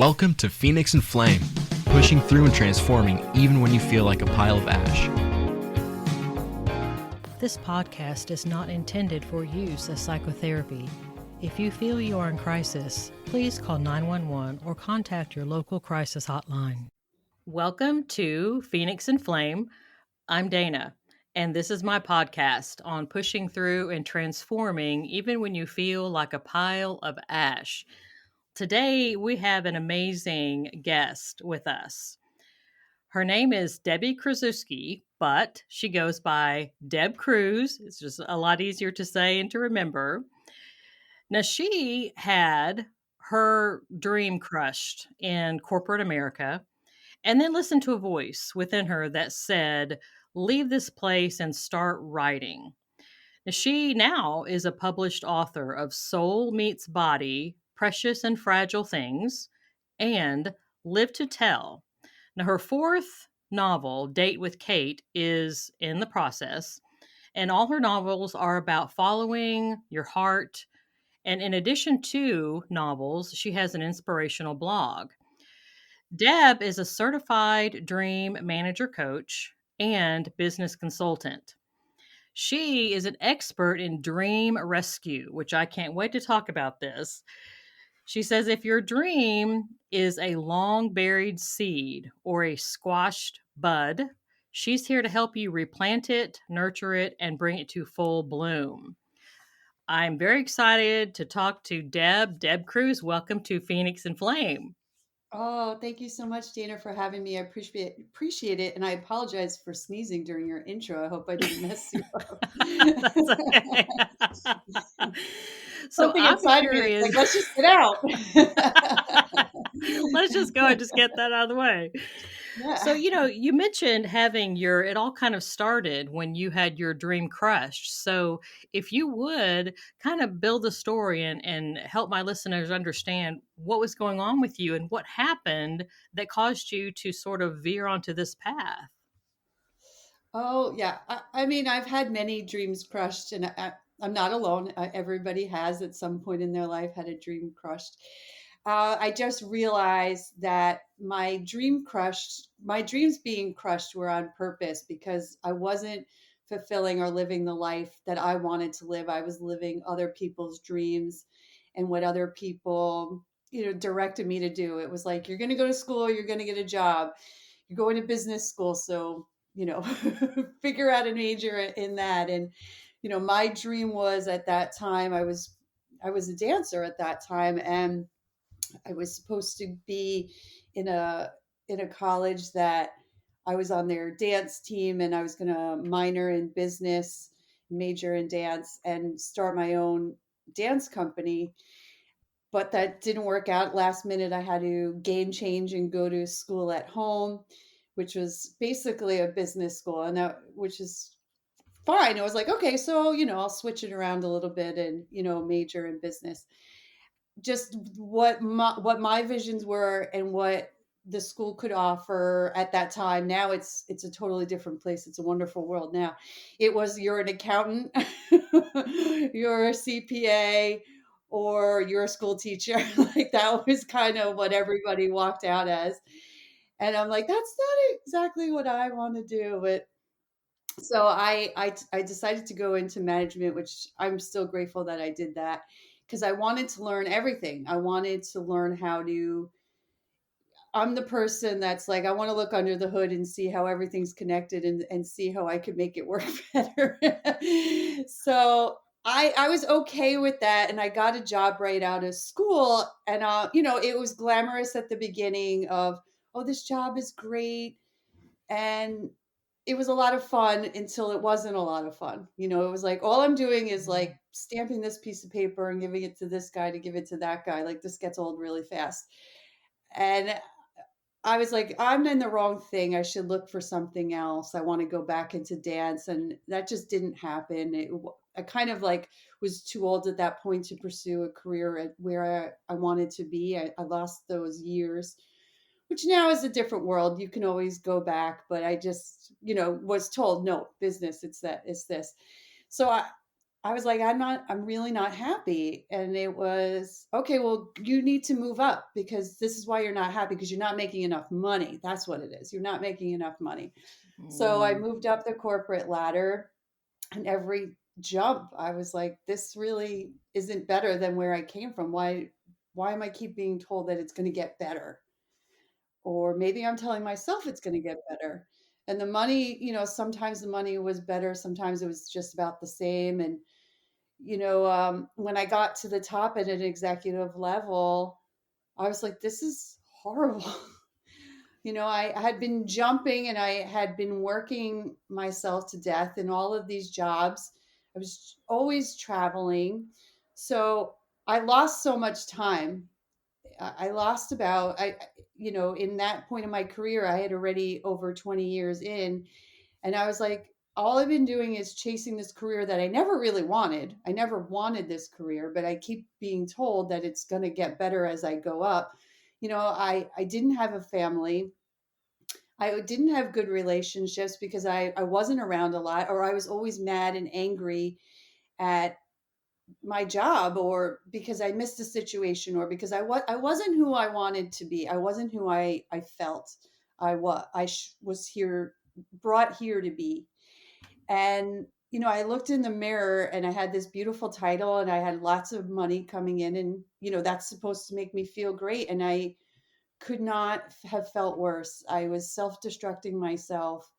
Welcome to Phoenix and Flame, pushing through and transforming even when you feel like a pile of ash. This podcast is not intended for use as psychotherapy. If you feel you are in crisis, please call 911 or contact your local crisis hotline. Welcome to Phoenix and Flame. I'm Dana, and this is my podcast on pushing through and transforming even when you feel like a pile of ash. Today, we have an amazing guest with us. Her name is Debby Kruszewski, but she goes by Deb Cruz. It's just a lot easier to say and to remember. Now, she had her dream crushed in corporate America and then listened to a voice within her that said, leave this place and start writing. Now, she now is a published author of Soul Meets Body, Precious and Fragile Things, and Live to Tell. Now, her fourth novel, Date with Kate, is in the process, and all her novels are about following your heart. And in addition to novels, she has an inspirational blog. Deb is a certified dream manager coach and business consultant. She is an expert in dream rescue, which I can't wait to talk about this. She says if your dream is a long buried seed or a squashed bud, she's here to help you replant it, nurture it, and bring it to full bloom. I'm very excited to talk to Deb Cruz. Welcome to Phoenix and Flame. Oh, thank you so much, Dana, for having me. I appreciate it. And I apologize for sneezing during your intro. I hope I didn't mess you up. That's okay. So Something I'm inside of me is curious. like, let's just get out. Let's just go and just get that out of the way. Yeah. So, you mentioned having it all kind of started when you had your dream crushed. So if you would kind of build a story and help my listeners understand what was going on with you and what happened that caused you to sort of veer onto this path. Oh, yeah. I mean, I've had many dreams crushed, and I'm not alone. Everybody has at some point in their life had a dream crushed. I just realized that my dreams being crushed were on purpose because I wasn't fulfilling or living the life that I wanted to live. I was living other people's dreams and what other people, directed me to do. It was like, you're going to go to school, you're going to get a job, you're going to business school. So, figure out a major in that. And, my dream was at that time, I was a dancer at that time, and I was supposed to be in a college that I was on their dance team, and I was going to minor in business, major in dance, and start my own dance company. But that didn't work out. Last minute, I had to game change and go to school at home, which was basically a business school, and which is fine. I was like, okay, so I'll switch it around a little bit and major in business. Just what my visions were and what the school could offer at that time. Now it's a totally different place. It's a wonderful world now. It was, you're an accountant, you're a CPA, or you're a school teacher. Like, that was kind of what everybody walked out as. And I'm like, that's not exactly what I want to do. But so I decided to go into management, which I'm still grateful that I did that, because I wanted to learn everything. I wanted to learn how to. I'm the person that's like, I want to look under the hood and see how everything's connected, and see how I could make it work better. So I was okay with that, and I got a job right out of school, and it was glamorous at the beginning of, oh, this job is great, and it was a lot of fun until it wasn't a lot of fun. It was like, all I'm doing is like stamping this piece of paper and giving it to this guy to give it to that guy. Like, this gets old really fast. And I was like, I'm in the wrong thing. I should look for something else. I want to go back into dance. And that just didn't happen. I kind of like was too old at that point to pursue a career where I wanted to be. I lost those years, which now is a different world. You can always go back. But I just, was told, no, business, it's this. So I was like, I'm really not happy. And it was, okay, well, you need to move up because this is why you're not happy because you're not making enough money. That's what it is. You're not making enough money. So I Mm. moved up the corporate ladder, and every jump I was like, this really isn't better than where I came from. Why am I keep being told that it's going to get better? Or maybe I'm telling myself it's going to get better. And the money, sometimes the money was better, sometimes it was just about the same. And when I got to the top at an executive level, I was like, this is horrible. I had been jumping and I had been working myself to death in all of these jobs. I was always traveling. So I lost so much time. I lost about, in that point in my career, I had already over 20 years in. And I was like, all I've been doing is chasing this career that I never really wanted. I never wanted this career, but I keep being told that it's going to get better as I go up. I didn't have a family. I didn't have good relationships because I wasn't around a lot, or I was always mad and angry at my job, or because I missed a situation, or because I wasn't who I wanted to be. I wasn't who I felt was here, brought here to be. And I looked in the mirror and I had this beautiful title and I had lots of money coming in, and that's supposed to make me feel great, and I could not have felt worse. I was self-destructing myself.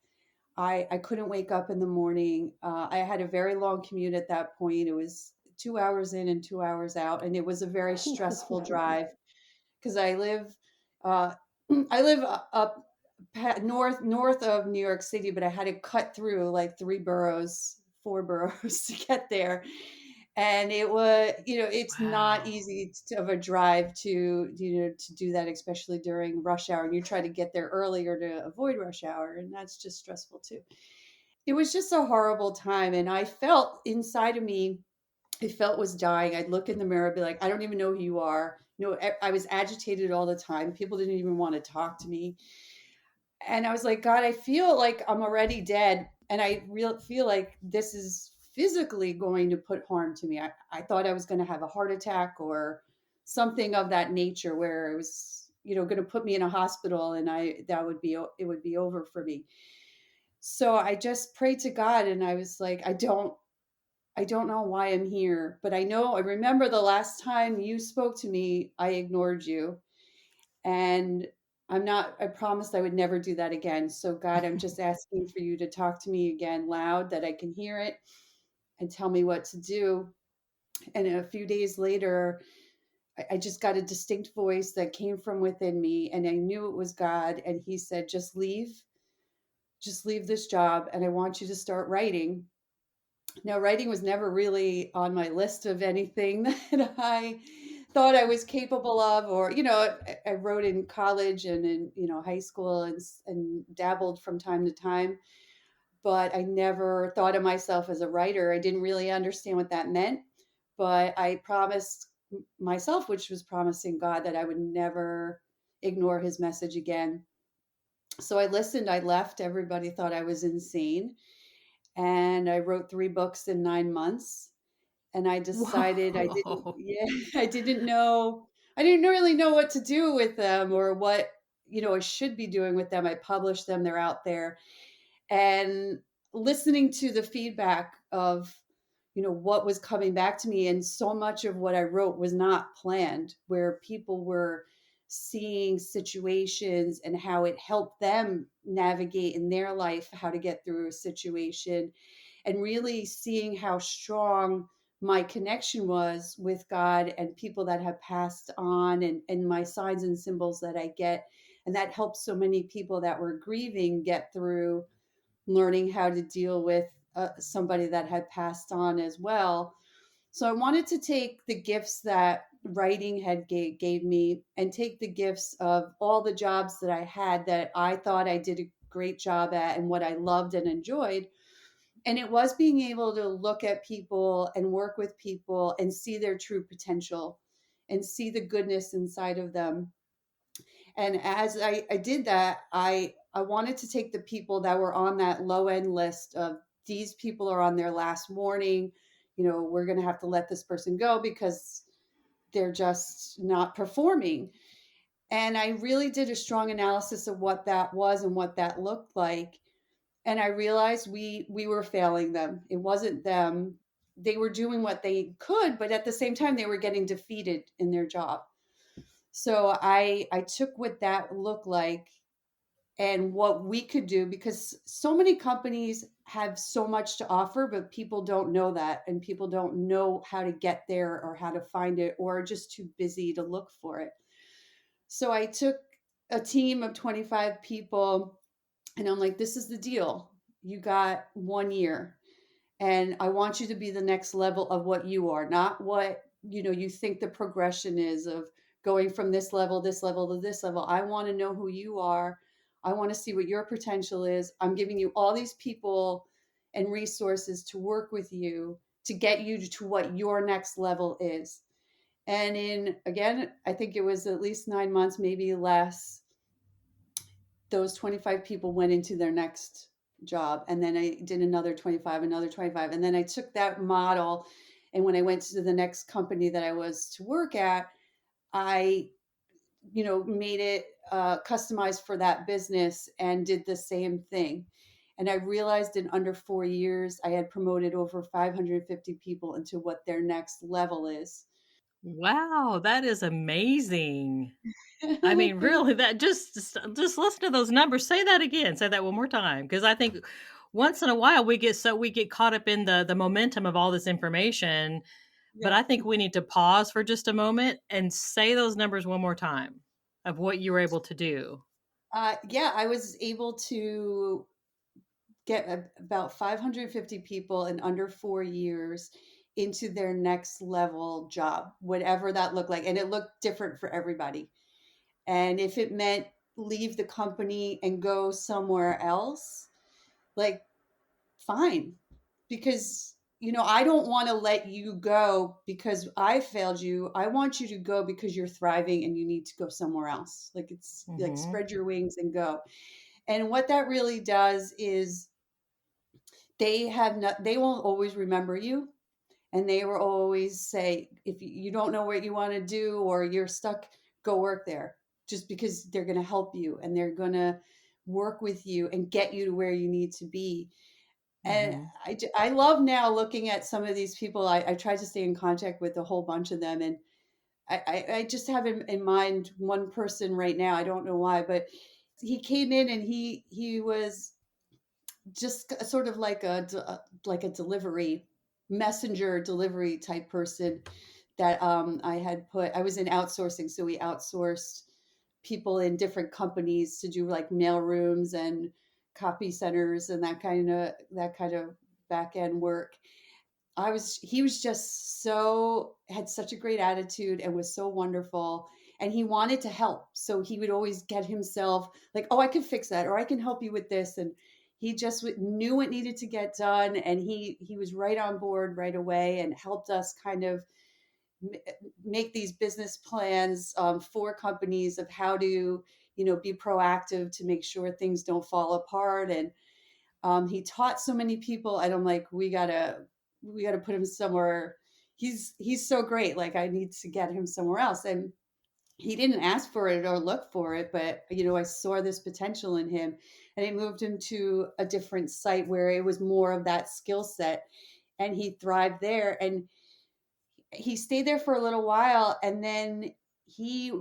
I couldn't wake up in the morning. I had a very long commute at that point. It was 2 hours in and 2 hours out, and it was a very stressful drive because uh, I live up north of New York City, but I had to cut through like four boroughs to get there. And it was, it's not Wow. easy of a drive to do that, especially during rush hour. And you try to get there earlier to avoid rush hour, and that's just stressful too. It was just a horrible time, and I felt inside of me, I felt was dying. I'd look in the mirror, be like, I don't even know who you are. I was agitated all the time. People didn't even want to talk to me. And I was like, God, I feel like I'm already dead. And I feel like this is physically going to put harm to me. I thought I was going to have a heart attack or something of that nature, where it was, going to put me in a hospital, and it would be over for me. So I just prayed to God, and I was like, I don't know why I'm here, but I remember the last time you spoke to me, I ignored you. And I promised I would never do that again. So, God, I'm just asking for you to talk to me again loud, that I can hear it, and tell me what to do. And a few days later, I just got a distinct voice that came from within me, and I knew it was God. And He said, just leave this job, and I want you to start writing. Now, writing was never really on my list of anything that I thought I was capable of, or I wrote in college and in high school, and dabbled from time to time, but I never thought of myself as a writer. I didn't really understand what that meant, but I promised myself, which was promising God, that I would never ignore His message again. So I listened. I left. Everybody thought I was insane, and I wrote 3 books in 9 months. And I decided I didn't, Whoa. yeah, I didn't really know what to do with them, or what, I should be doing with them. I published them, they're out there. And listening to the feedback of, what was coming back to me, and so much of what I wrote was not planned, where people were seeing situations and how it helped them navigate in their life, how to get through a situation, and really seeing how strong my connection was with God and people that have passed on, and my signs and symbols that I get. And that helped so many people that were grieving get through learning how to deal with somebody that had passed on as well. So I wanted to take the gifts that writing gave me, and take the gifts of all the jobs that I had that I thought I did a great job at, and what I loved and enjoyed. And it was being able to look at people and work with people and see their true potential, and see the goodness inside of them. And as I did that, I wanted to take the people that were on that low end list of, these people are on their last warning. we're going to have to let this person go because they're just not performing. And I really did a strong analysis of what that was and what that looked like. And I realized we were failing them. It wasn't them. They were doing what they could, but at the same time they were getting defeated in their job. So I took what that looked like and what we could do, because so many companies have so much to offer, but people don't know that, and people don't know how to get there or how to find it, or are just too busy to look for it. So I took a team of 25 people, and I'm like, this is the deal. You got 1 year, and I want you to be the next level of what you are, not what you think the progression is of going from this level to this level. I want to know who you are. I want to see what your potential is. I'm giving you all these people and resources to work with you to get you to what your next level is. And in, again, I think it was at least 9 months, maybe less, those 25 people went into their next job. And then I did another 25, another 25. And then I took that model. And when I went to the next company that I was to work at, I, made it customized for that business and did the same thing. And I realized in under 4 years, I had promoted over 550 people into what their next level is. Wow, that is amazing. I mean, really, that just listen to those numbers. Say that again. Say that one more time, because I think once in a while we get caught up in the momentum of all this information, but Yeah. I think we need to pause for just a moment and say those numbers one more time of what you were able to do. Yeah, I was able to get about 550 people in under 4 years into their next level job, whatever that looked like. And it looked different for everybody. And if it meant leave the company and go somewhere else, like, fine. Because, I don't want to let you go because I failed you. I want you to go because you're thriving and you need to go somewhere else. Like, it's like Mhm. spread your wings and go. And what that really does is they won't always remember you, and they will always say, if you don't know what you want to do or you're stuck, go work there, just because they're going to help you and they're going to work with you and get you to where you need to be. And Mhm. I love now looking at some of these people. I try to stay in contact with a whole bunch of them, and I just have in mind one person right now. I don't know why, but he came in and he was just sort of like a delivery messenger delivery type person that I was in outsourcing, so we outsourced people in different companies to do like mail rooms and copy centers and that kind of back end work. He was just so had such a great attitude and was so wonderful, and he wanted to help. So he would always get himself like, "Oh, I can fix that," or "I can help you with this." And he just knew what needed to get done, and he was right on board right away and helped us kind of make these business plans for companies of how to be proactive to make sure things don't fall apart. And he taught so many people, and I'm like, we gotta put him somewhere. He's so great. Like, I need to get him somewhere else. And he didn't ask for it or look for it, but I saw this potential in him, and I moved him to a different site where it was more of that skill set, and he thrived there. And he stayed there for a little while, and then he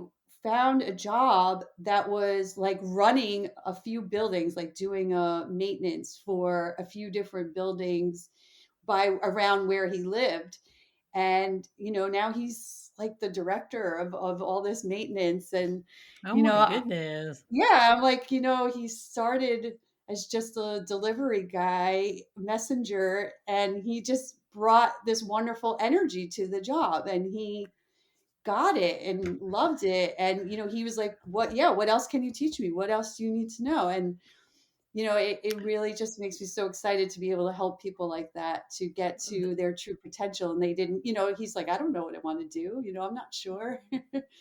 found a job that was like running a few buildings, like doing a maintenance for a few different buildings by around where he lived. And now he's like the director of all this maintenance. And Oh you my know goodness. yeah, I'm like, he started as just a delivery guy, messenger, and he just brought this wonderful energy to the job, and he got it and loved it. And he was like, what else can you teach me? What else do you need to know? And it really just makes me so excited to be able to help people like that to get to their true potential. And they didn't, he's like, I don't know what I want to do. I'm not sure.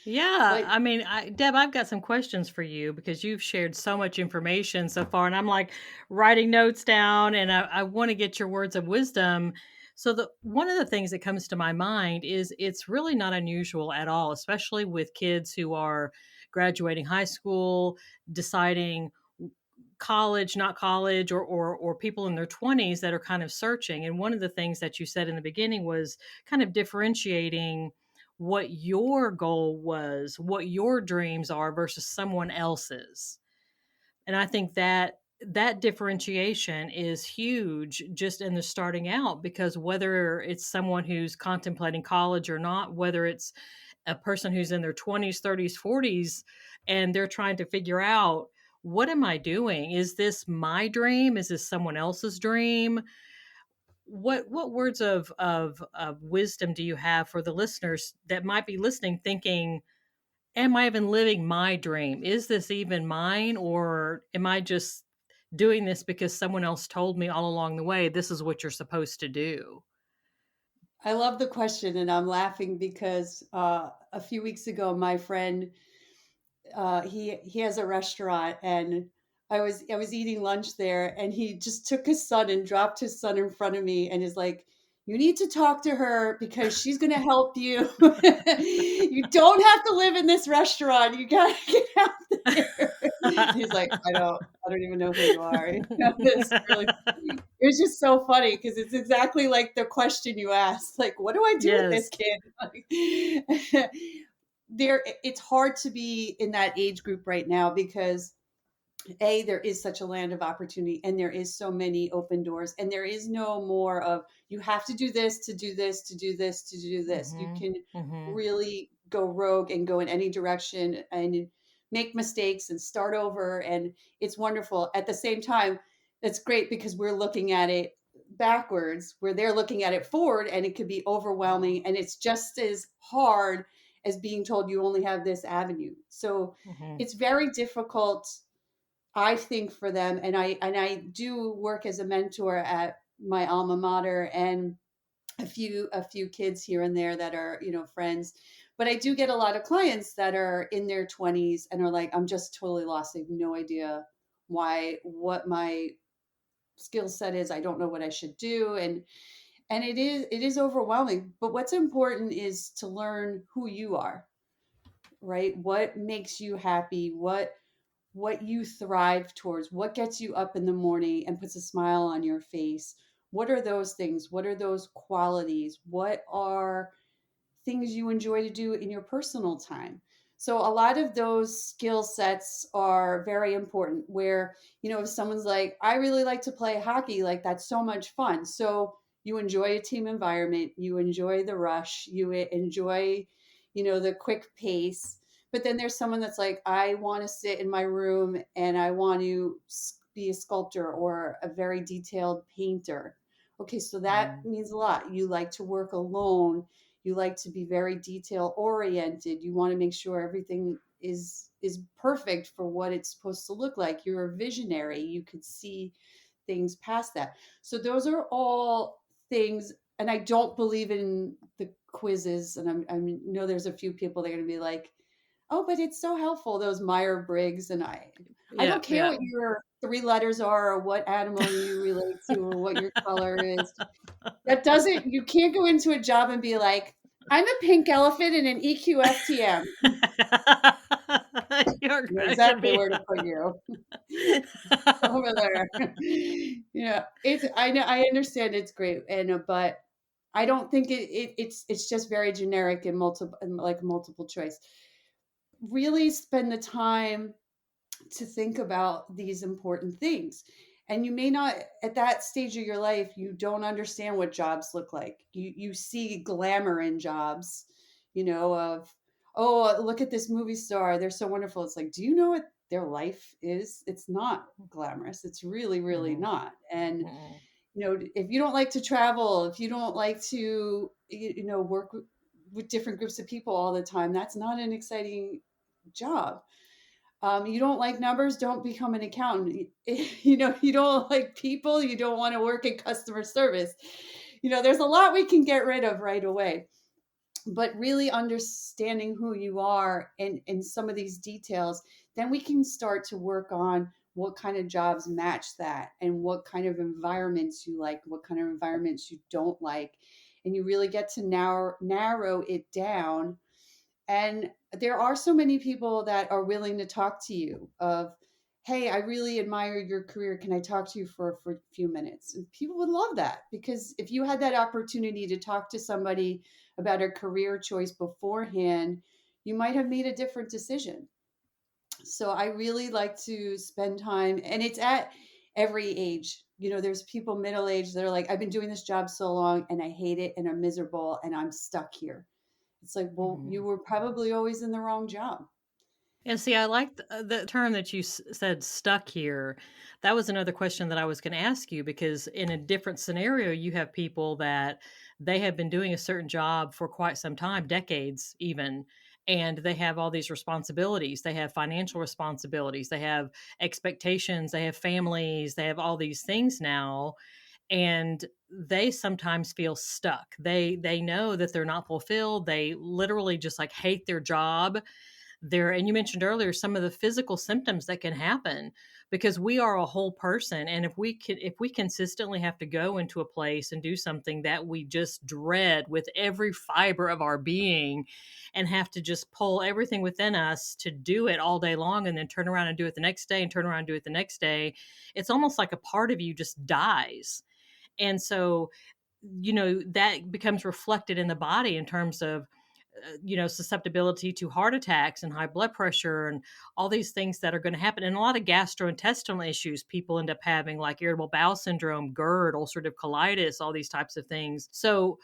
Yeah, But I mean, Deb, I've got some questions for you because you've shared so much information so far, and I'm like writing notes down, and I want to get your words of wisdom. So the one of the things that comes to my mind is it's really not unusual at all, especially with kids who are graduating high school, deciding college, not college, or people in their 20s that are kind of searching. And one of the things that you said in the beginning was kind of differentiating what your goal was, what your dreams are versus someone else's. And I think that that differentiation is huge just in the starting out, because whether it's someone who's contemplating college or not, whether it's a person who's in their 20s, 30s, 40s, and they're trying to figure out, what am I doing? Is this my dream? Is this someone else's dream? What words of wisdom do you have for the listeners that might be listening thinking, am I even living my dream? Is this even mine? Or am I just doing this because someone else told me all along the way, this is what you're supposed to do? I love the question, and I'm laughing because a few weeks ago, my friend, he has a restaurant, and I was eating lunch there, and he just took his son and dropped his son in front of me, and is like, "You need to talk to her because she's going to help you. You don't have to live in this restaurant. You got to get out there." He's like, I don't even know who you are." It's really, it was just so funny because it's exactly like the question you asked, like, what do I do with this Yes. kid? Like, it's hard to be in that age group right now because there is such a land of opportunity, and there is so many open doors, and there is no more of, you have to do this to do this to do this to do this. You Hmm. can Hmm. really go rogue and go in any direction and make mistakes and start over, and it's wonderful. At the same time, it's great because we're looking at it backwards, where they're looking at it forward, and it could be overwhelming, and it's just as hard as being told you only have this avenue. So Hmm. it's very difficult, I think, for them. And I do work as a mentor at my alma mater, and a few kids here and there that are, friends. But I do get a lot of clients that are in their 20s and are like, I'm just totally lost. I have no idea what my skill set is. I don't know what I should do. And it is overwhelming. But what's important is to learn who you are, right? What makes you happy? What you thrive towards, what gets you up in the morning and puts a smile on your face. What are those things? What are those qualities? What are things you enjoy to do in your personal time? So a lot of those skill sets are very important, where, if someone's like, I really like to play hockey, like, that's so much fun. So you enjoy a team environment, you enjoy the rush, you enjoy, the quick pace. But then there's someone that's like, I want to sit in my room and I want to be a sculptor or a very detailed painter. Okay, so that Hmm. means a lot. You like to work alone, you like to be very detail oriented, you want to make sure everything is perfect for what it's supposed to look like. You're a visionary, you could see things past that. So those are all things. And I don't believe in the quizzes, and I know there's a few people that are going to be like, oh, but it's so helpful, those Meyer-Briggs. And I Yeah, don't care yeah. what your three letters are, or what animal you relate to, or what your color is. That doesn't, you can't go into a job and be like, I'm a pink elephant in an EQFTM. You're I know going to exactly be. where to put you. Over there. I understand it's great. But I don't think it's just very generic and multiple choice. Really spend the time to think about these important things. And you may not, at that stage of your life, you don't understand what jobs look like. You see glamour in jobs, of, oh, look at this movie star, they're so wonderful. It's like, do you know what their life is? It's not glamorous. It's really, really Mhm, not. And mhm, if you don't like to travel, if you don't like to, work with different groups of people all the time, that's not an exciting job. You don't like numbers, don't become an accountant. You don't like people, you don't want to work in customer service. There's a lot we can get rid of right away. But really understanding who you are and some of these details, then we can start to work on what kind of jobs match that, and what kind of environments you like, what kind of environments you don't like. And you really get to narrow it down. And there are so many people that are willing to talk to you of, hey, I really admire your career. Can I talk to you for a few minutes? And people would love that, because if you had that opportunity to talk to somebody about a career choice beforehand, you might have made a different decision. So I really like to spend time, and it's at every age. There's people middle aged that are like, I've been doing this job so long and I hate it and I'm miserable and I'm stuck here. It's like, well, you Mhm. were probably always in the wrong job. And see, I like the term that you said, stuck here. That was another question that I was going to ask you, because in a different scenario, you have people that they have been doing a certain job for quite some time, decades even, and they have all these responsibilities. They have financial responsibilities, they have expectations, they have families, they have all these things now, and they sometimes feel stuck. They know that they're not fulfilled. They literally just like hate their job there. And you mentioned earlier some of the physical symptoms that can happen, because we are a whole person, and if we consistently have to go into a place and do something that we just dread with every fiber of our being, and have to just pull everything within us to do it all day long, and then turn around and do it the next day, and turn around and do it the next day, it's almost like a part of you just dies. And so, that becomes reflected in the body in terms of, susceptibility to heart attacks and high blood pressure and all these things that are going to happen. And a lot of gastrointestinal issues people end up having, like irritable bowel syndrome, GERD, ulcerative colitis, all these types of things. So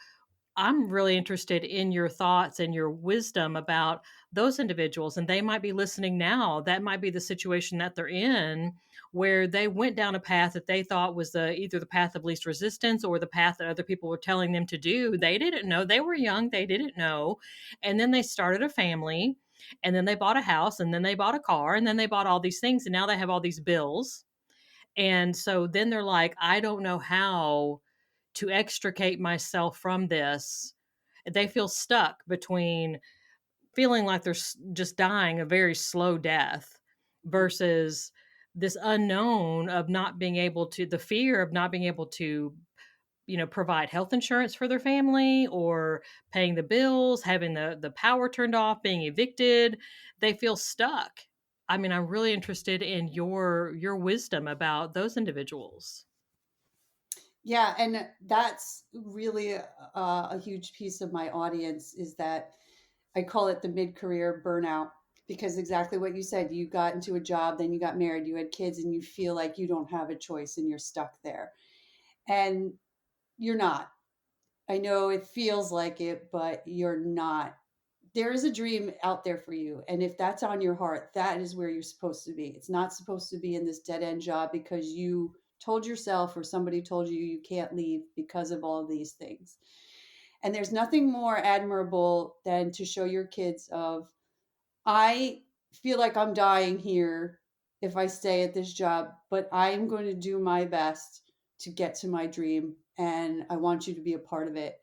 I'm really interested in your thoughts and your wisdom about those individuals. And they might be listening now. That might be the situation that they're in, where they went down a path that they thought was either the path of least resistance or the path that other people were telling them to do. They didn't know. They were young. They didn't know. And then they started a family, and then they bought a house, and then they bought a car, and then they bought all these things. And now they have all these bills. And so then they're like, I don't know how to extricate myself from this. They feel stuck between feeling like they're just dying a very slow death versus this unknown of not being able to, the fear of not being able to, provide health insurance for their family, or paying the bills, having the power turned off, being evicted. They feel stuck. I mean, I'm really interested in your wisdom about those individuals. Yeah, and that's really a huge piece of my audience, is that I call it the mid-career burnout, because exactly what you said, you got into a job, then you got married, you had kids, and you feel like you don't have a choice and you're stuck there. And you're not. I know it feels like it, but you're not. There is a dream out there for you. And if that's on your heart, that is where you're supposed to be. It's not supposed to be in this dead end job because you told yourself or somebody told you you can't leave because of all of these things. And there's nothing more admirable than to show your kids of, I feel like I'm dying here if I stay at this job, but I am going to do my best to get to my dream, and I want you to be a part of it.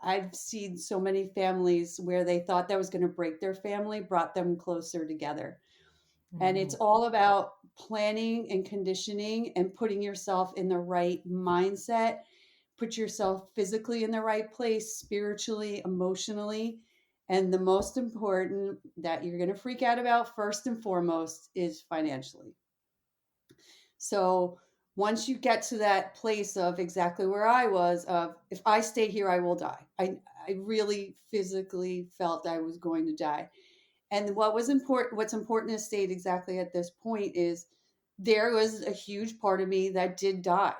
I've seen so many families where they thought that was going to break their family, brought them closer together. And it's Mhm. all about planning and conditioning and putting yourself in the right mindset, put yourself physically in the right place, spiritually, emotionally. And the most important that you're going to freak out about first and foremost is financially. So once you get to that place of exactly where I was, of if I stay here, I will die. I really physically felt I was going to die. And what's important to state exactly at this point is there was a huge part of me that did die,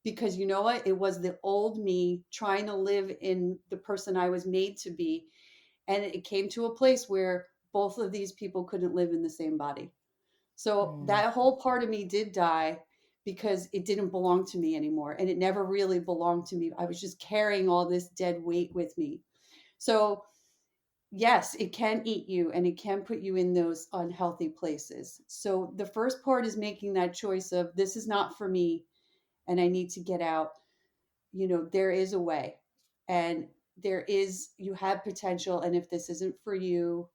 because you know what? It was the old me trying to live in the person I was made to be. And it came to a place where both of these people couldn't live in the same body. So Mm. that whole part of me did die because it didn't belong to me anymore. And it never really belonged to me. I was just carrying all this dead weight with me. So yes, it can eat you and it can put you in those unhealthy places. So the first part is making that choice of, this is not for me and I need to get out. There is a way, and you have potential. And if this isn't for you,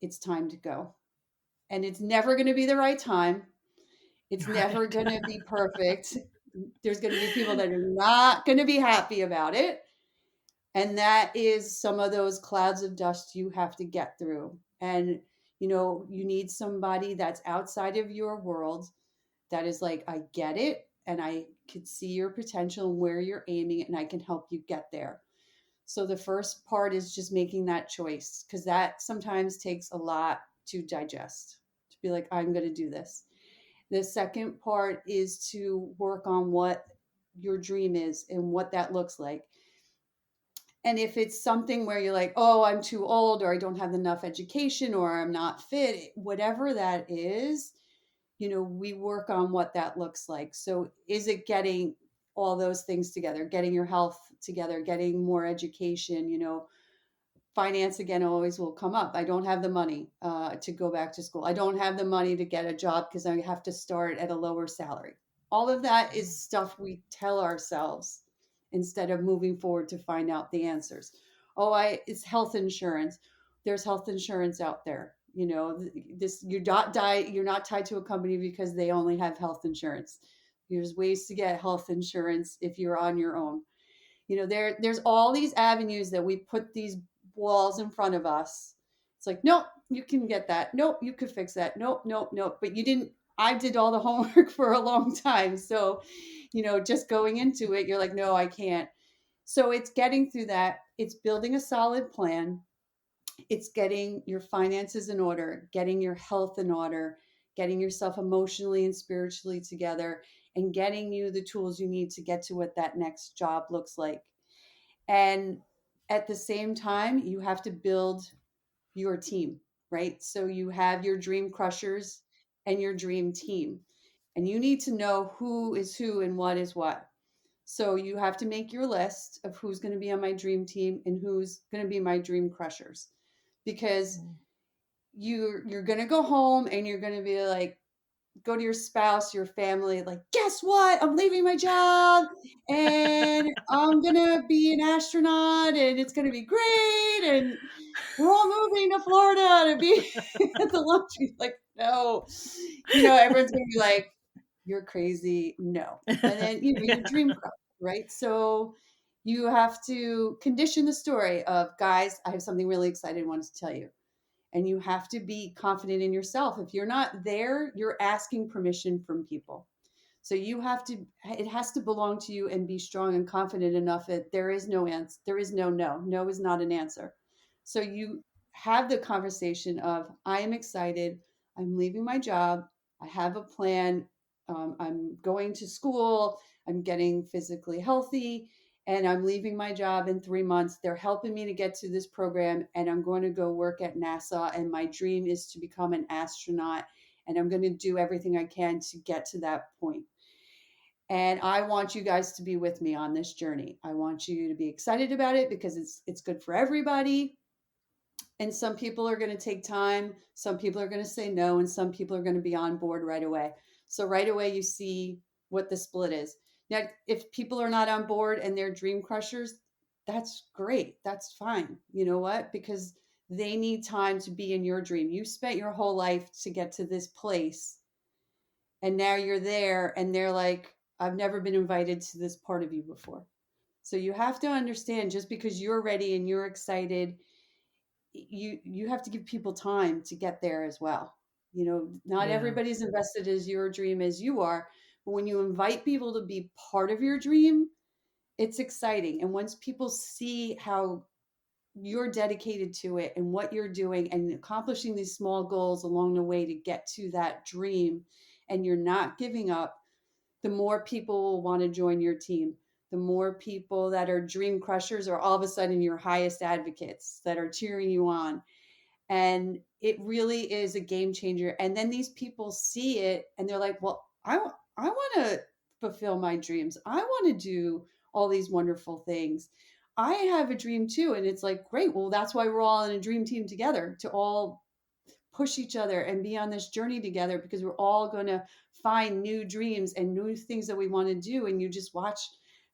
it's time to go. And it's never going to be the right time. It's Right. never going to be perfect. There's going to be people that are not going to be happy about it. And that is some of those clouds of dust you have to get through. And, you need somebody that's outside of your world that is like, I get it. And I can see your potential and where you're aiming, and I can help you get there. So the first part is just making that choice, because that sometimes takes a lot to digest, to be like, I'm going to do this. The second part is to work on what your dream is and what that looks like. And if it's something where you're like, oh, I'm too old, or I don't have enough education, or I'm not fit, whatever that is, we work on what that looks like. So is it getting all those things together, getting your health together, getting more education, finance again always will come up. I don't have the money to go back to school. I don't have the money to get a job because I have to start at a lower salary. All of that is stuff we tell ourselves instead of moving forward to find out the answers. It's health insurance. There's health insurance out there. This you're not tied to a company because they only have health insurance. There's ways to get health insurance if you're on your own. There's all these avenues that we put these walls in front of us. It's like, nope, you can get that. Nope, you could fix that. Nope, nope, nope. But you didn't. I did all the homework for a long time. So, just going into it, you're like, no, I can't. So it's getting through that. It's building a solid plan. It's getting your finances in order, getting your health in order, getting yourself emotionally and spiritually together, and getting you the tools you need to get to what that next job looks like. And at the same time, you have to build your team, right? So you have your dream crushers and your dream team, and you need to know who is who and what is what. So you have to make your list of who's going to be on my dream team and who's going to be my dream crushers, because you're going to go home and you're going to be like, go to your spouse, your family, like, guess what? I'm leaving my job and I'm gonna be an astronaut and it's gonna be great. And we're all moving to Florida to be at the launch. Like, no, everyone's gonna be like, you're crazy. No. And then, your dream crop, right? So you have to condition the story of, guys, I have something really exciting I wanted to tell you, and you have to be confident in yourself. If you're not there, you're asking permission from people. So it has to belong to you and be strong and confident enough that there is no answer. There is no no. No is not an answer. So you have the conversation of, I am excited. I'm leaving my job. I have a plan. I'm going to school. I'm getting physically healthy, and I'm leaving my job in 3 months. They're helping me to get to this program, and I'm going to go work at NASA. And my dream is to become an astronaut, and I'm going to do everything I can to get to that point. And I want you guys to be with me on this journey. I want you to be excited about it because it's good for everybody. And some people are going to take time, some people are going to say no, and some people are going to be on board right away. So right away you see what the split is. Now, if people are not on board and they're dream crushers, that's great. That's fine. You know what? Because they need time to be in your dream. You spent your whole life to get to this place, and now you're there and they're like, I've never been invited to this part of you before. So you have to understand, just because you're ready and you're excited, you have to give people time to get there as well. Not Yeah. everybody's invested as your dream as you are, but when you invite people to be part of your dream, it's exciting. And once people see how you're dedicated to it and what you're doing and accomplishing these small goals along the way to get to that dream, and you're not giving up, the more people will want to join your team. The more people that are dream crushers are all of a sudden your highest advocates that are cheering you on. And it really is a game changer. And then these people see it and they're like, well, I want to fulfill my dreams. I want to do all these wonderful things. I have a dream too. And it's like, great. Well, that's why we're all in a dream team together, to all push each other and be on this journey together, because we're all going to find new dreams and new things that we want to do. And you just watch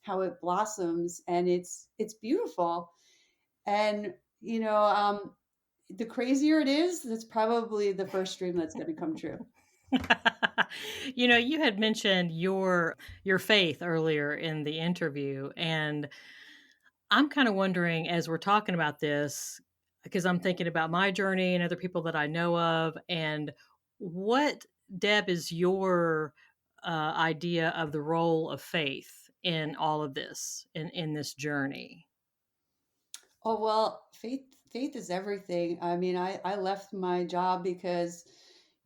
how it blossoms, and it's beautiful. And you know um the crazier it is, that's probably the first dream that's going to come true. You had mentioned your faith earlier in the interview, and I'm kind of wondering as we're talking about this, because I'm thinking about my journey and other people that I know of, and what, Deb, is your idea of the role of faith in all of this, in this journey? Oh, well, faith is everything. I mean, I left my job because,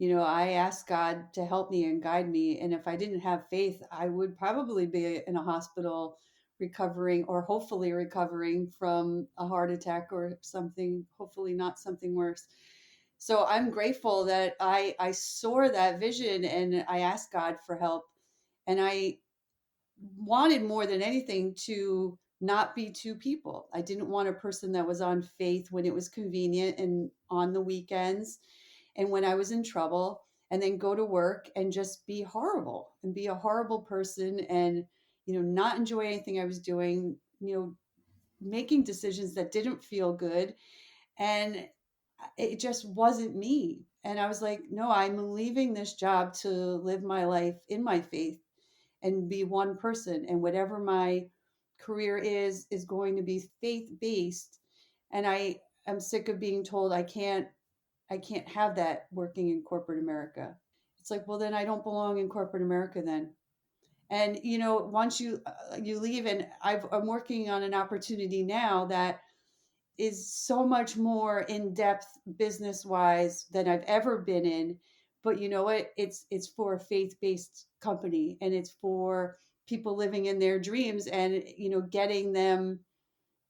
I asked God to help me and guide me. And if I didn't have faith, I would probably be in a hospital recovering, or hopefully recovering from a heart attack or something, hopefully not something worse. So I'm grateful that I saw that vision and I asked God for help. And I wanted more than anything to not be two people. I didn't want a person that was on faith when it was convenient and on the weekends and when I was in trouble, and then go to work and just be horrible and be a horrible person and, not enjoy anything I was doing, making decisions that didn't feel good. And it just wasn't me. And I was like, no, I'm leaving this job to live my life in my faith and be one person, and whatever my career is going to be faith based. And I am sick of being told I can't have that working in corporate America. It's like, well, then I don't belong in corporate America then. And once you leave, and I'm working on an opportunity now that is so much more in depth business wise than I've ever been in. But you know what? It's for a faith based company, and it's for people living in their dreams, and getting them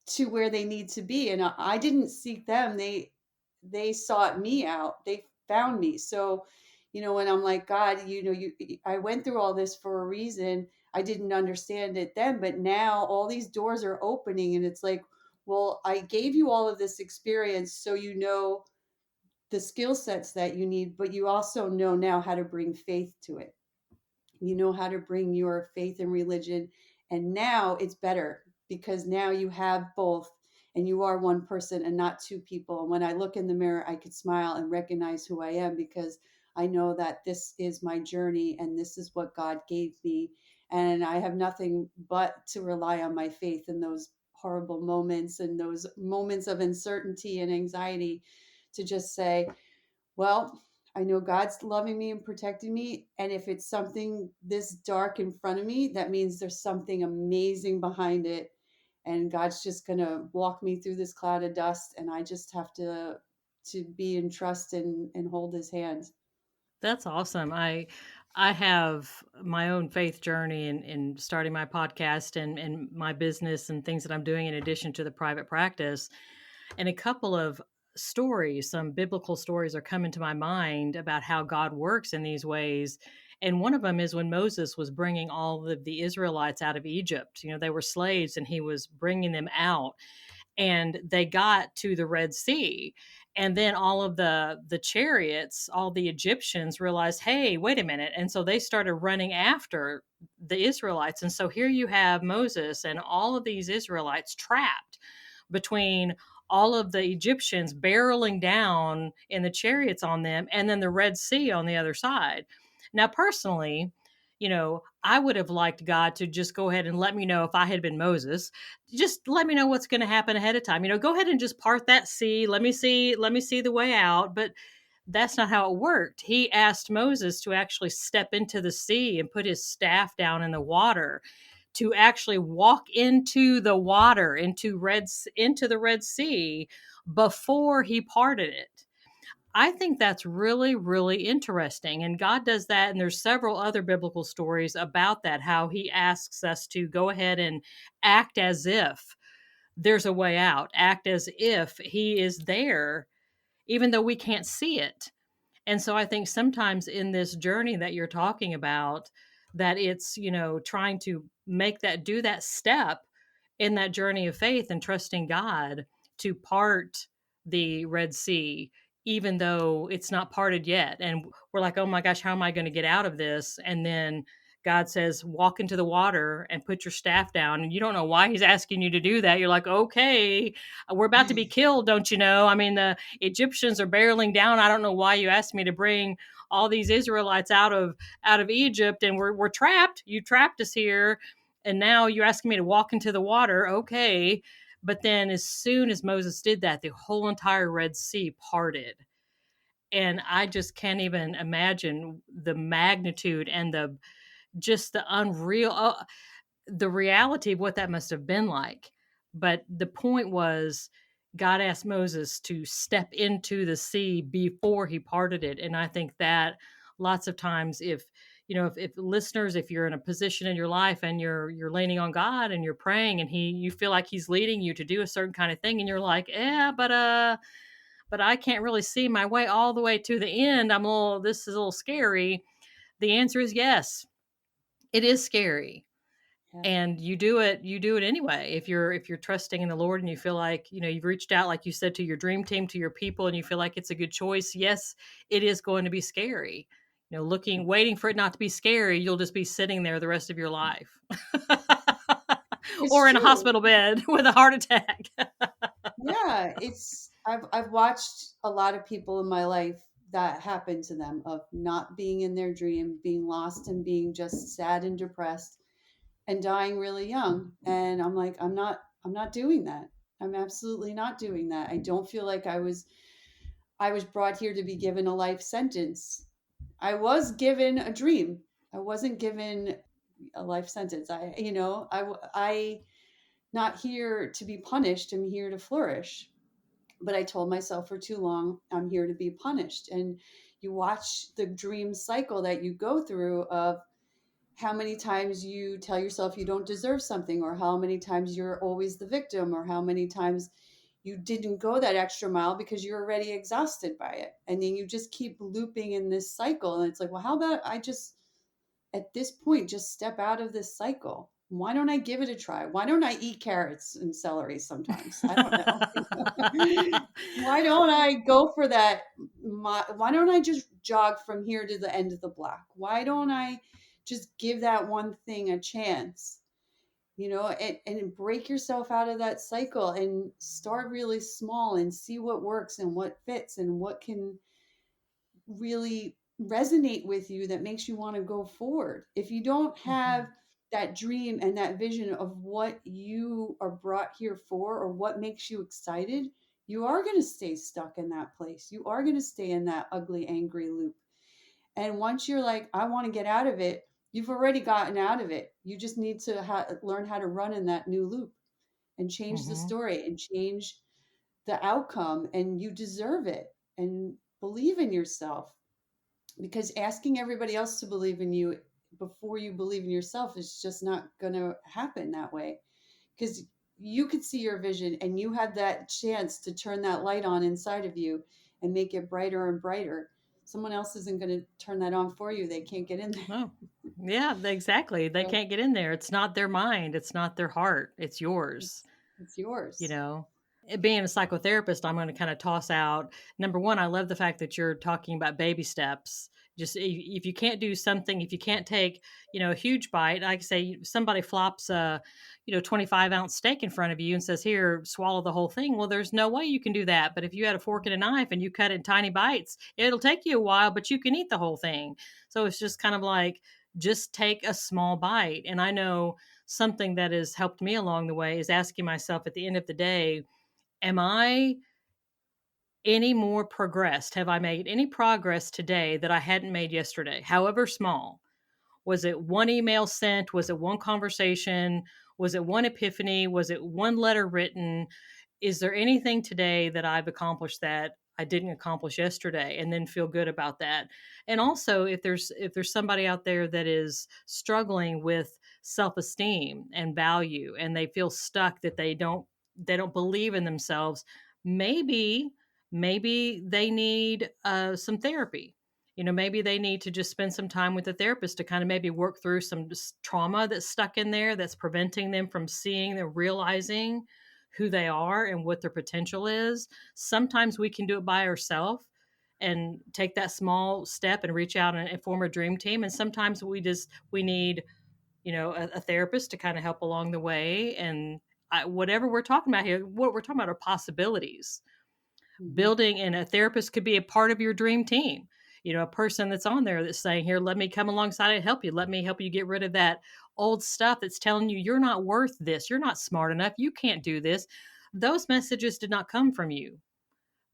to where they need to be. And I didn't seek them; they sought me out. They found me. So, when I'm like, God, I went through all this for a reason. I didn't understand it then, but now all these doors are opening, and it's like, well, I gave you all of this experience so you know the skill sets that you need, but you also know now how to bring faith to it. You know how to bring your faith and religion. And now it's better because now you have both, and you are one person and not two people. And when I look in the mirror, I could smile and recognize who I am, because I know that this is my journey and this is what God gave me. And I have nothing but to rely on my faith in those horrible moments and those moments of uncertainty and anxiety, to just say, well, I know God's loving me and protecting me. And if it's something this dark in front of me, that means there's something amazing behind it. And God's just going to walk me through this cloud of dust. And I just have to be in trust and hold his hand. That's awesome. I have my own faith journey in starting my podcast and my business and things that I'm doing in addition to the private practice. And a couple of stories, some biblical stories are coming to my mind about how God works in these ways. And one of them is when Moses was bringing all of the Israelites out of Egypt. They were slaves and he was bringing them out, and they got to the Red Sea. And then all of the chariots, all the Egyptians realized, hey, wait a minute. And so they started running after the Israelites. And so here you have Moses and all of these Israelites trapped between all of the Egyptians barreling down in the chariots on them, and then the Red Sea on the other side. Now, personally, I would have liked God to just go ahead and let me know if I had been Moses. Just let me know what's going to happen ahead of time. Go ahead and just part that sea. Let me see the way out. But that's not how it worked. He asked Moses to actually step into the sea and put his staff down in the water, to actually walk into the water, into the Red Sea before he parted it. I think that's really, really interesting. And God does that. And there's several other biblical stories about that, how he asks us to go ahead and act as if there's a way out, act as if he is there, even though we can't see it. And so I think sometimes in this journey that you're talking about, that it's, trying to do that step in that journey of faith and trusting God to part the Red Sea, even though it's not parted yet. And we're like, oh my gosh, how am I going to get out of this? And then God says, walk into the water and put your staff down. And you don't know why he's asking you to do that. You're like, okay, we're about to be killed. Don't you know? I mean, the Egyptians are barreling down. I don't know why you asked me to bring all these Israelites out of Egypt, and we're trapped. You trapped us here. And now you're asking me to walk into the water. Okay. But then as soon as Moses did that, the whole entire Red Sea parted. And I just can't even imagine the magnitude and the just the unreal the reality of what that must have been like. But the point was, God asked Moses to step into the sea before he parted it. And I think that lots of times, if if listeners, if you're in a position in your life and you're leaning on God and you're praying and you feel like he's leading you to do a certain kind of thing, and you're like, yeah, but I can't really see my way all the way to the end. This is a little scary. The answer is yes. It is scary. Yeah. And you do it anyway. If you're trusting in the Lord and you feel like, you've reached out, like you said, to your dream team, to your people, and you feel like it's a good choice. Yes, it is going to be scary. Waiting for it not to be scary, you'll just be sitting there the rest of your life. It's Or in a true. hospital bed with a heart attack. Yeah, I've watched a lot of people in my life that happen to them, of not being in their dream, being lost and being just sad and depressed and dying really young. And I'm like, I'm not doing that. I'm absolutely not doing that. I don't feel like I was brought here to be given a life sentence. I was given a dream. I wasn't given a life sentence. I not here to be punished. I'm here to flourish. But I told myself for too long, I'm here to be punished. And you watch the dream cycle that you go through of how many times you tell yourself you don't deserve something, or how many times you're always the victim, or how many times you didn't go that extra mile because you're already exhausted by it. And then you just keep looping in this cycle. And it's like, well, how about I just, at this point, just step out of this cycle? Why don't I give it a try? Why don't I eat carrots and celery sometimes? I don't know. Why don't I go for that? Why don't I just jog from here to the end of the block? Why don't I just give that one thing a chance? And break yourself out of that cycle and start really small and see what works and what fits and what can really resonate with you, that makes you want to go forward. If you don't have that dream and that vision of what you are brought here for, or what makes you excited, you are going to stay stuck in that place. You are going to stay in that ugly, angry loop. And once you're like, I want to get out of it, you've already gotten out of it. You just need to learn how to run in that new loop and change the story and change the outcome. And you deserve it. And believe in yourself, because asking everybody else to believe in you before you believe in yourself is just not going to happen that way. Because you could see your vision and you had that chance to turn that light on inside of you and make it brighter and brighter. Someone else isn't going to turn that on for you. They can't get in there. Oh, yeah, exactly. They can't get in there. It's not their mind. It's not their heart. It's yours. It's yours. Being a psychotherapist, I'm going to kind of toss out, number one, I love the fact that you're talking about baby steps. Just if you can't do something, if you can't take, a huge bite, like I say, somebody flops a, 25-ounce steak in front of you and says, here, swallow the whole thing. Well, there's no way you can do that. But if you had a fork and a knife and you cut it in tiny bites, it'll take you a while, but you can eat the whole thing. So it's just kind of like, just take a small bite. And I know something that has helped me along the way is asking myself at the end of the day, am I any more progressed? Have I made any progress today that I hadn't made yesterday, however small? Was it one email sent? Was it one conversation? Was it one epiphany? Was it one letter written? Is there anything today that I've accomplished that I didn't accomplish yesterday, and then feel good about that? And also, if there's somebody out there that is struggling with self-esteem and value, and they feel stuck, that they don't believe in themselves, maybe they need some therapy. Maybe they need to just spend some time with a therapist to kind of maybe work through some trauma that's stuck in there, that's preventing them from seeing and realizing who they are and what their potential is. Sometimes we can do it by ourselves. and take that small step and reach out and form a dream team. And sometimes we need, a therapist to kind of help along the way. And whatever we're talking about here, what we're talking about are possibilities. Mhm. Building, and a therapist could be a part of your dream team. A person that's on there that's saying, here, let me come alongside and help you. Let me help you get rid of that old stuff that's telling you you're not worth this. You're not smart enough. You can't do this. Those messages did not come from you.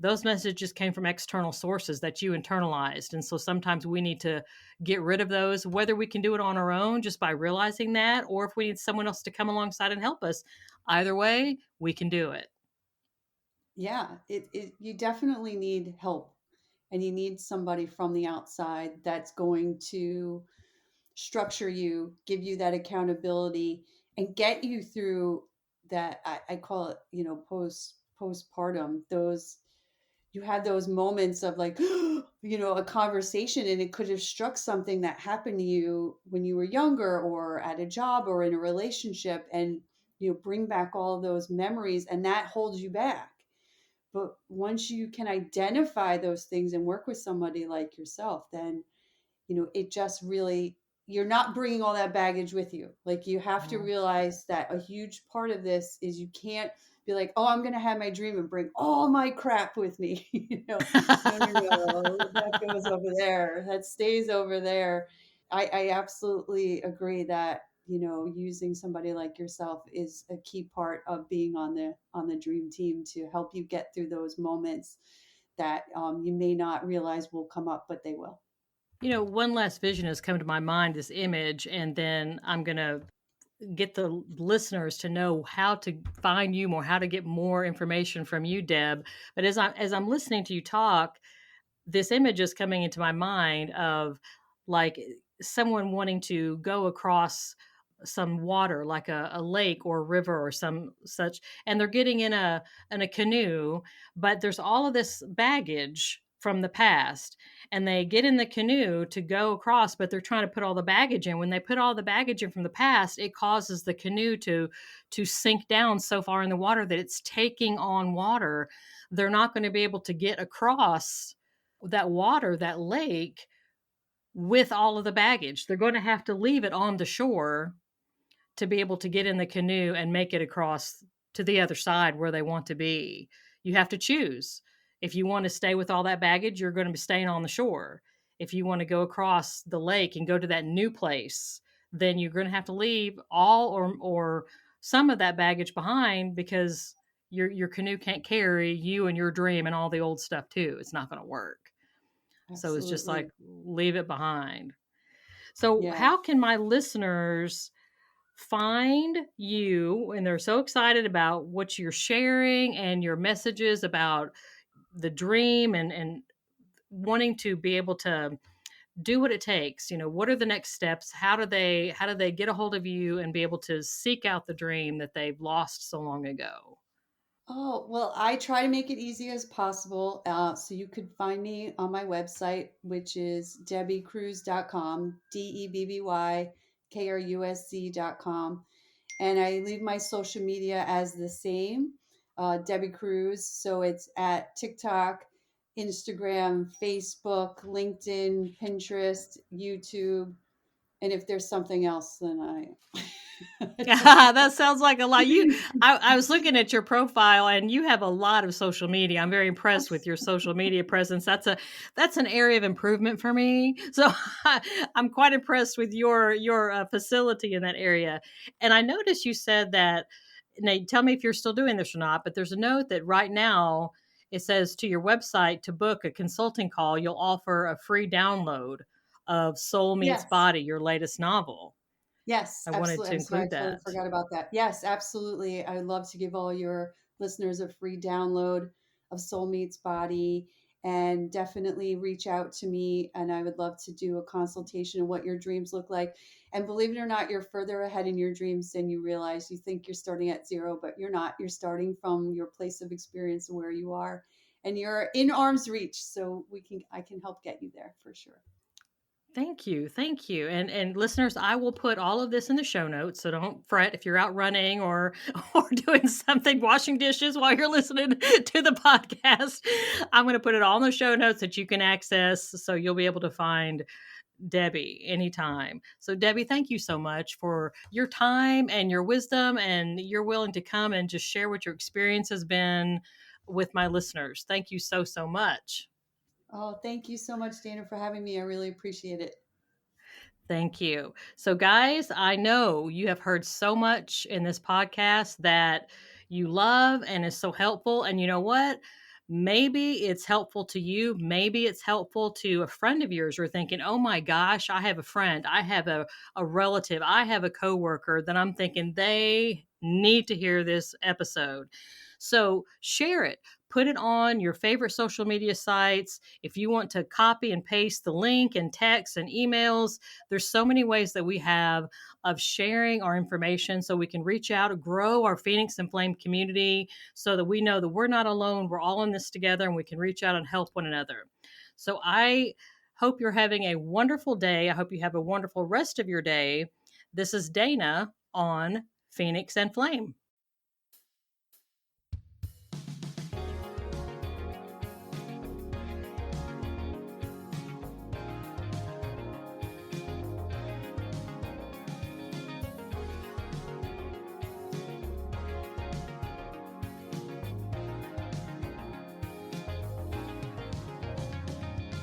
Those messages came from external sources that you internalized. And so sometimes we need to get rid of those, whether we can do it on our own just by realizing that, or if we need someone else to come alongside and help us. Either way, we can do it. Yeah, you definitely need help, and you need somebody from the outside that's going to structure you, give you that accountability, and get you through that. I call it, postpartum. Those You had those moments of like, a conversation, and it could have struck something that happened to you when you were younger, or at a job, or in a relationship, and bring back all of those memories, and that holds you back. But once you can identify those things and work with somebody like yourself, then it just really, you're not bringing all that baggage with you. Like, you have to Mhm. realize that a huge part of this is you can't be like, oh, I'm going to have my dream and bring all my crap with me. No, no, no, that goes over there, that stays over there. I absolutely agree that using somebody like yourself is a key part of being on the dream team, to help you get through those moments that you may not realize will come up, but they will. One last vision has come to my mind, this image, and then I'm going to get the listeners to know how to find you more, how to get more information from you, Deb. But as I'm listening to you talk, this image is coming into my mind of, like, someone wanting to go across some water, like a lake or a river or some such, and they're getting in a canoe, but there's all of this baggage from the past, and they get in the canoe to go across, but they're trying to put all the baggage in. When they put all the baggage in from the past, it causes the canoe to sink down so far in the water that it's taking on water. They're not going to be able to get across that water, that lake, with all of the baggage. They're going to have to leave it on the shore to be able to get in the canoe and make it across to the other side where they want to be. You have to choose. If you want to stay with all that baggage, you're going to be staying on the shore. If you want to go across the lake and go to that new place, then you're going to have to leave all or some of that baggage behind, because your canoe can't carry you and your dream and all the old stuff too. It's not going to work. So it's just like, Absolutely. leave it behind. So, Yeah. how can my listeners find you? And they're so excited about what you're sharing and your messages about the dream, and wanting to be able to do what it takes. What are the next steps? How do they get a hold of you and be able to seek out the dream that they've lost so long ago? Oh, well, I try to make it easy as possible. So you could find me on my website, which is debbykruz.com, DEBBYKRUSZ.com. And I leave my social media as the same, Debbie Cruz. So it's at TikTok, Instagram, Facebook, LinkedIn, Pinterest, YouTube. And if there's something else, then I don't That sounds like a lot. I was looking at your profile, and you have a lot of social media. I'm very impressed with your social media presence. That's an area of improvement for me. So I'm quite impressed with your facility in that area. And I noticed you said that. Now, tell me if you're still doing this or not. But there's a note that right now it says to your website, to book a consulting call, you'll offer a free download of Soul Meets Yes. Body, your latest novel. Yes, I wanted absolutely. to I'm sorry, I include totally that. forgot about that. Yes, absolutely. I would love to give all your listeners a free download of Soul Meets Body, and definitely reach out to me. And I would love to do a consultation of what your dreams look like. And believe it or not, you're further ahead in your dreams than you realize. You think you're starting at zero, but you're not. You're starting from your place of experience and where you are, and you're in arm's reach. So I can help get you there for sure. Thank you. Thank you. And listeners, I will put all of this in the show notes, so don't fret if you're out running or or doing something, washing dishes while you're listening to the podcast. I'm going to put it all in the show notes that you can access, so you'll be able to find Debby anytime. So Debby, thank you so much for your time and your wisdom, and you're willing to come and just share what your experience has been with my listeners. Thank you so, so much. Oh, thank you so much, Dana, for having me. I really appreciate it. Thank you. So, guys, I know you have heard so much in this podcast that you love and is so helpful. And you know what? Maybe it's helpful to you. Maybe it's helpful to a friend of yours. You're thinking, oh my gosh, I have a friend, I have a relative, I have a coworker that I'm thinking they need to hear this episode. So, share it. Put it on your favorite social media sites. If you want to copy and paste the link in text and emails, there's so many ways that we have of sharing our information so we can reach out, grow our Phoenix and Flame community so that we know that we're not alone. We're all in this together and we can reach out and help one another. So I hope you're having a wonderful day. I hope you have a wonderful rest of your day. This is Dana on Phoenix and Flame.